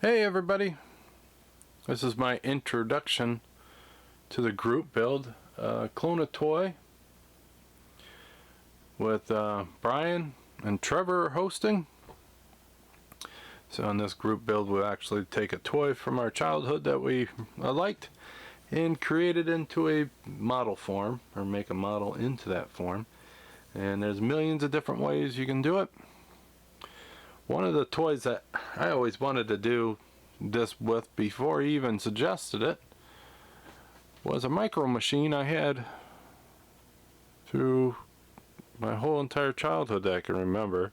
Hey everybody, this is my introduction to the group build. Clone a toy with Brian and Trevor hosting. So in this group build we'll actually take a toy from our childhood that we liked and create it into a model form, or make a model into that form. And there's millions of different ways you can do it. One of the toys that I always wanted to do this with before he even suggested it was a micro machine I had through my whole entire childhood that I can remember.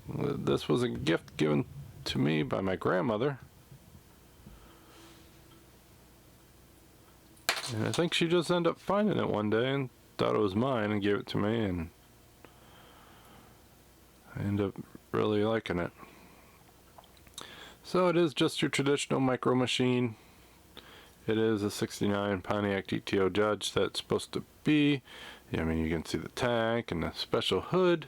This was a gift given to me by my grandmother, and I think she just ended up finding it one day and thought it was mine and gave it to me, and I ended up really liking it. So it is just your traditional micro machine. It is a '69 Pontiac GTO Judge that's supposed to be. I mean, you can see the tank and the special hood.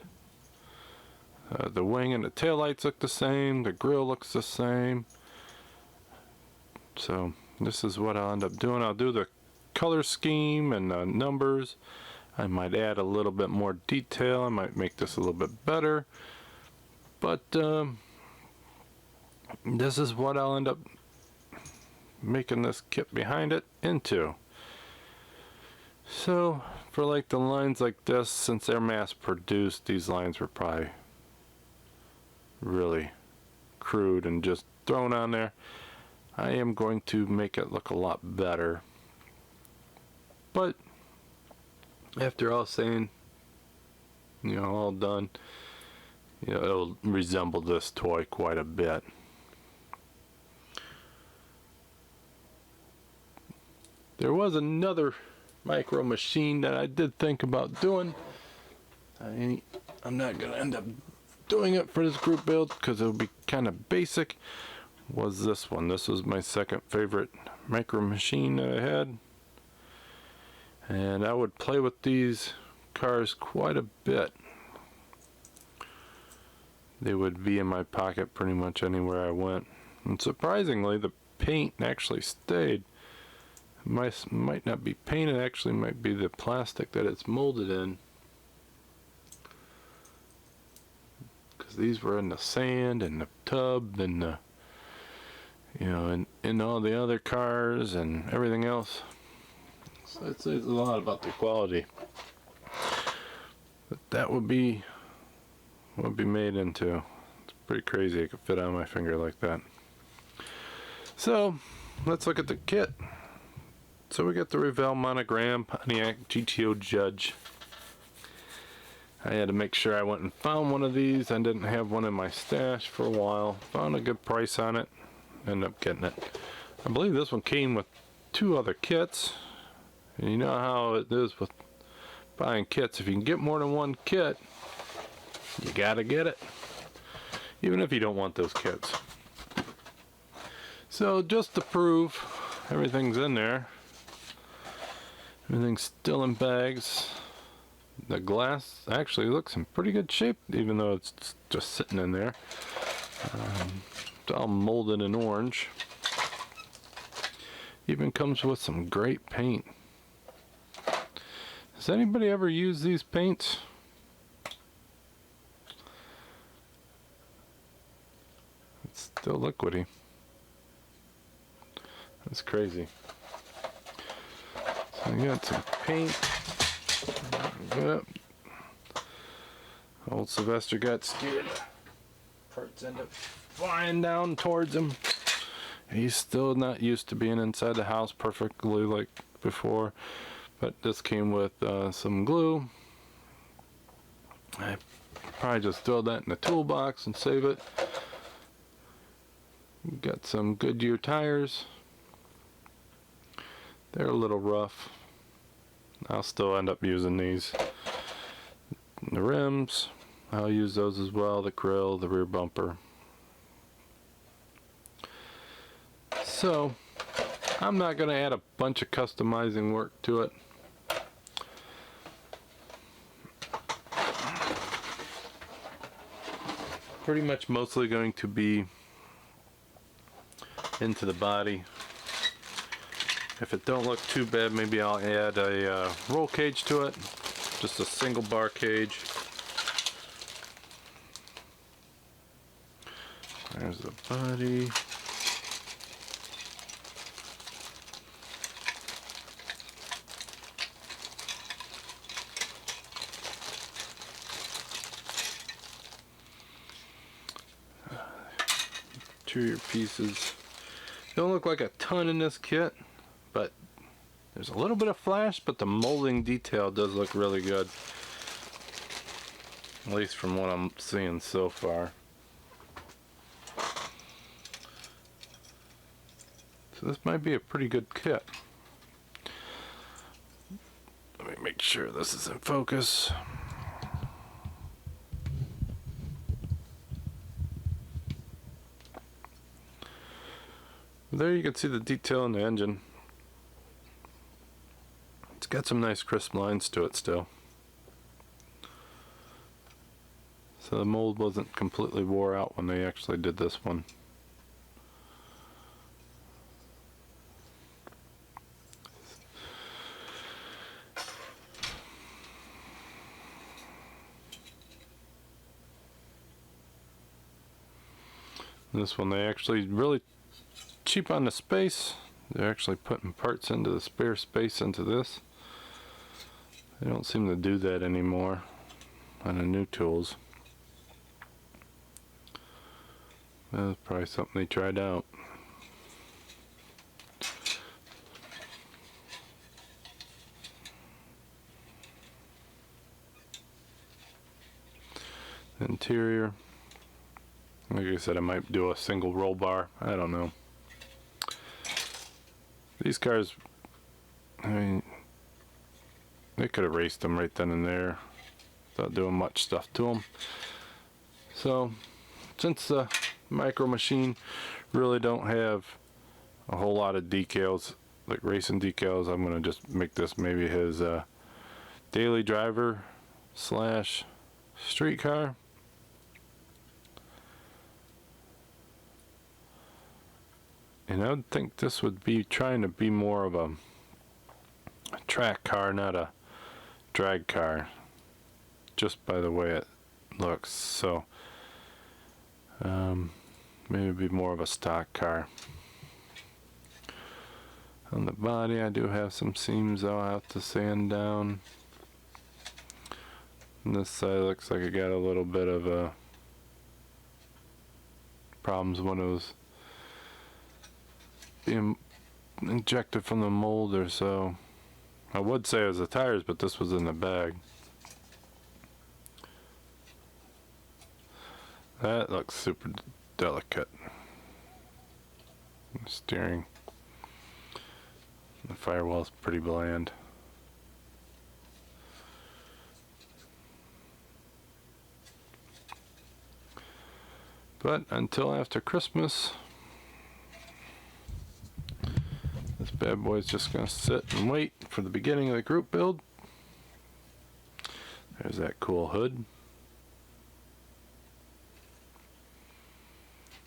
The wing and the tail lights look the same. The grill looks the same. So this is what I'll end up doing. I'll do the color scheme and the numbers. I might add a little bit more detail. I might make this a little bit better. But this is what I'll end up making this kit behind it into. So for like the lines like this, since they're mass produced, these lines were probably really crude and just thrown on there. I am going to make it look a lot better. But after all saying, all done, it'll resemble this toy quite a bit. There was another micro machine that I did think about doing. I'm not going to end up doing it for this group build because it'll be kind of basic. Was this one. This was my second favorite micro machine that I had. And I would play with these cars quite a bit. They would be in my pocket pretty much anywhere I went. And surprisingly, the paint actually stayed. It might not be paint, it actually might be the plastic that it's molded in. Because these were in the sand and the tub and the, in all the other cars and everything else. So it says a lot about the quality. But that would be what be made into. It's pretty crazy it could fit on my finger like that. So let's look at the kit. So we got the Revell monogram Pontiac GTO Judge. I had to make sure I went and found one of these. I didn't have one in my stash for a while. Found a good price on it. Ended up getting it. I believe this one came with 2 other kits. And you know how it is with buying kits. If you can get more than one kit, you gotta get it. Even if you don't want those kits. So just to prove everything's in there. Everything's still in bags. The glass actually looks in pretty good shape, even though it's just sitting in there. It's all molded in orange. Even comes with some great paint. Has anybody ever used these paints? It's still liquidy. That's crazy. So we got some paint. Yep. Old Sylvester got scared. Parts end up flying down towards him. He's still not used to being inside the house perfectly like before. But this came with some glue. I probably just throw that in the toolbox and save it. Got some Goodyear tires. They're a little rough. I'll still end up using these. The rims, I'll use those as well. The grill, the rear bumper. So, I'm not going to add a bunch of customizing work to it. pretty much mostly going to be into the body. If it don't look too bad, maybe I'll add a roll cage to it, just a single bar cage. There's the body. Interior pieces. Don't look like a ton in this kit, but there's a little bit of flash, but the molding detail does look really good. At least from what I'm seeing so far. So this might be a pretty good kit. Let me make sure this is in focus. There you can see the detail in the engine. It's got some nice crisp lines to it still. So the mold wasn't completely wore out when they actually did this one. This one they actually really cheap on the space. They're actually putting parts into the spare space into this. They don't seem to do that anymore on the new tools. That's probably something they tried out. Interior. Like I said, I might do a single roll bar. I don't know. These cars, I mean, they could have raced them right then and there without doing much stuff to them. So, since the Micro Machine really don't have a whole lot of decals, like racing decals, I'm going to just make this maybe his daily driver slash street car. And I would think this would be trying to be more of a track car, not a drag car, just by the way it looks. So maybe it'd be more of a stock car. On the body I do have some seams I'll have to sand down. And this side looks like it got a little bit of problems when it was being injected from the molder, so I would say it was the tires, but this was in the bag. That looks super delicate. The steering. The firewall's pretty bland. But until after Christmas, this bad boy's just going to sit and wait for the beginning of the group build. There's that cool hood.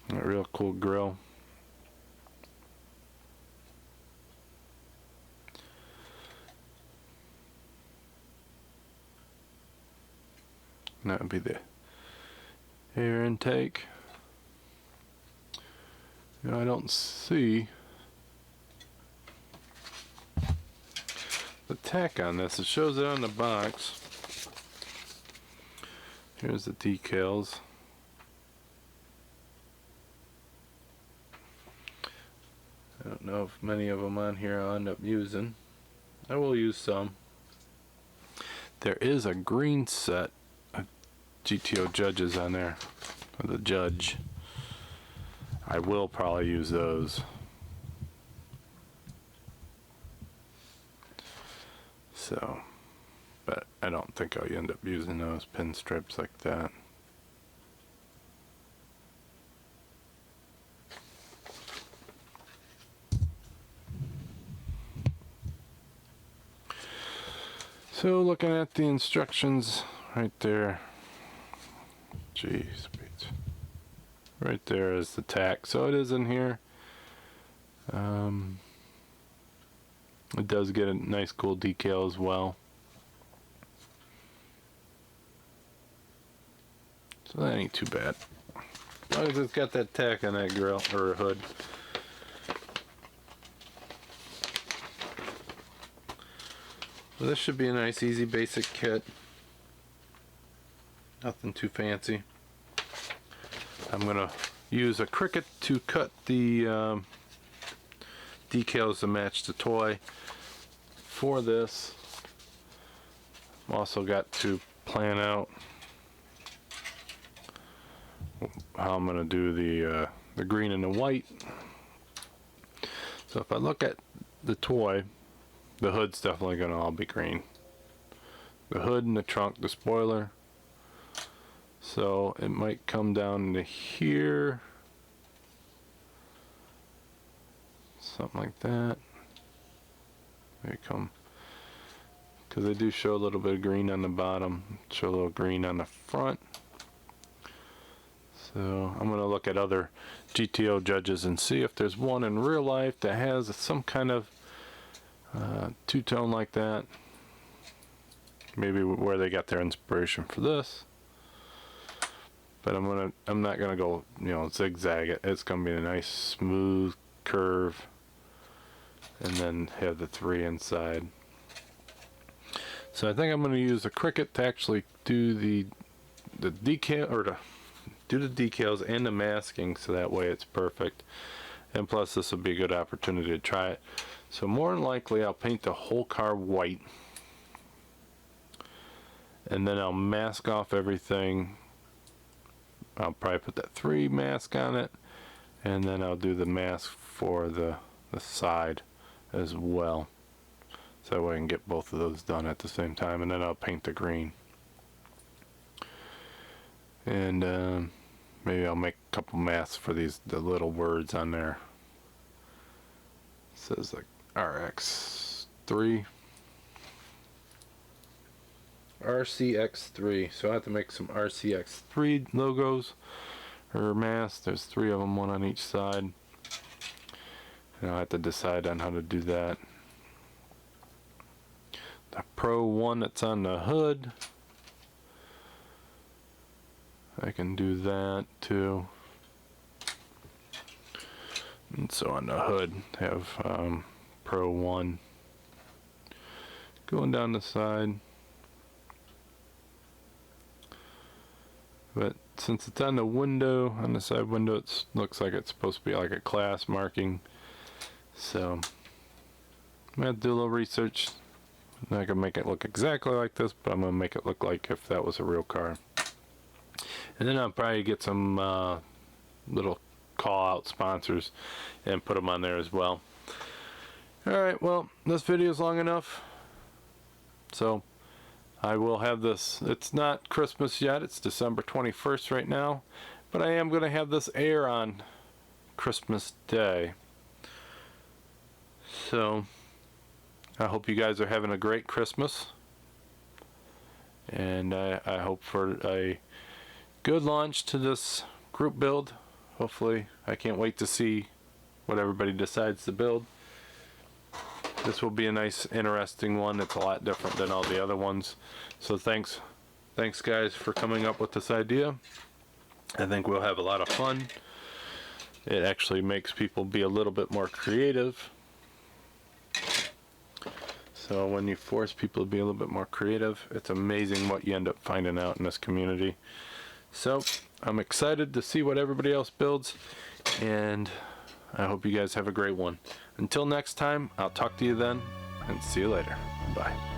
A real cool grill. And that would be the air intake. You know, I don't see the tack on this. It shows it on the box. Here's the decals. I don't know if many of them on here I'll end up using. I will use some. There is a green set of GTO judges on there. Or the judge. I will probably use those. So, but I don't think I'll end up using those pinstripes like that. So looking at the instructions right there. Jeez, right there is the tack. So it is in here. It does get a nice cool decal as well. So that ain't too bad. As long as it's got that tack on that grill or hood. So this should be a nice, easy, basic kit. Nothing too fancy. I'm gonna use a Cricut to cut the decals to match the toy. For this, I've also got to plan out how I'm gonna do the green and the white. So if I look at the toy, the hood's definitely gonna all be green. The hood and the trunk, the spoiler. So it might come down to here. Something like that. Maybe come, because they do show a little bit of green on the bottom, show a little green on the front. So I'm going to look at other GTO judges and see if there's one in real life that has some kind of two-tone like that. Maybe where they got their inspiration for this. But I'm not gonna go, you know, zigzag it. It's gonna be a nice smooth curve, and then have the 3 inside. So I think I'm gonna use the Cricut to actually do the decal, or to do the decals and the masking, so that way it's perfect. And plus, this will be a good opportunity to try it. So more than likely, I'll paint the whole car white, and then I'll mask off everything. I'll probably put that 3 mask on it, and then I'll do the mask for the side as well, so that way I can get both of those done at the same time. And then I'll paint the green, and maybe I'll make a couple masks for the little words on there. It says like RX3, RCX3, so I have to make some RCX3 logos or masks. There's 3 of them, one on each side, and I'll have to decide on how to do that. The Pro 1 that's on the hood, I can do that too. And so on the hood, have Pro 1 going down the side. But since it's on the window, on the side window, it looks like it's supposed to be like a class marking. So I'm going to do a little research. I'm not going to make it look exactly like this, but I'm going to make it look like if that was a real car. And then I'll probably get some little call out sponsors and put them on there as well. Alright, well, this video is long enough. So I will have this. It's not Christmas yet, it's December 21st right now, but I am going to have this air on Christmas Day. So I hope you guys are having a great Christmas, and I hope for a good launch to this group build. Hopefully, I can't wait to see what everybody decides to build. This will be a nice, interesting one. It's a lot different than all the other ones. So thanks guys for coming up with this idea. I think we'll have a lot of fun. It actually makes people be a little bit more creative. So when you force people to be a little bit more creative, it's amazing what you end up finding out in this community. So I'm excited to see what everybody else builds, and I hope you guys have a great one. Until next time, I'll talk to you then, and see you later. Bye.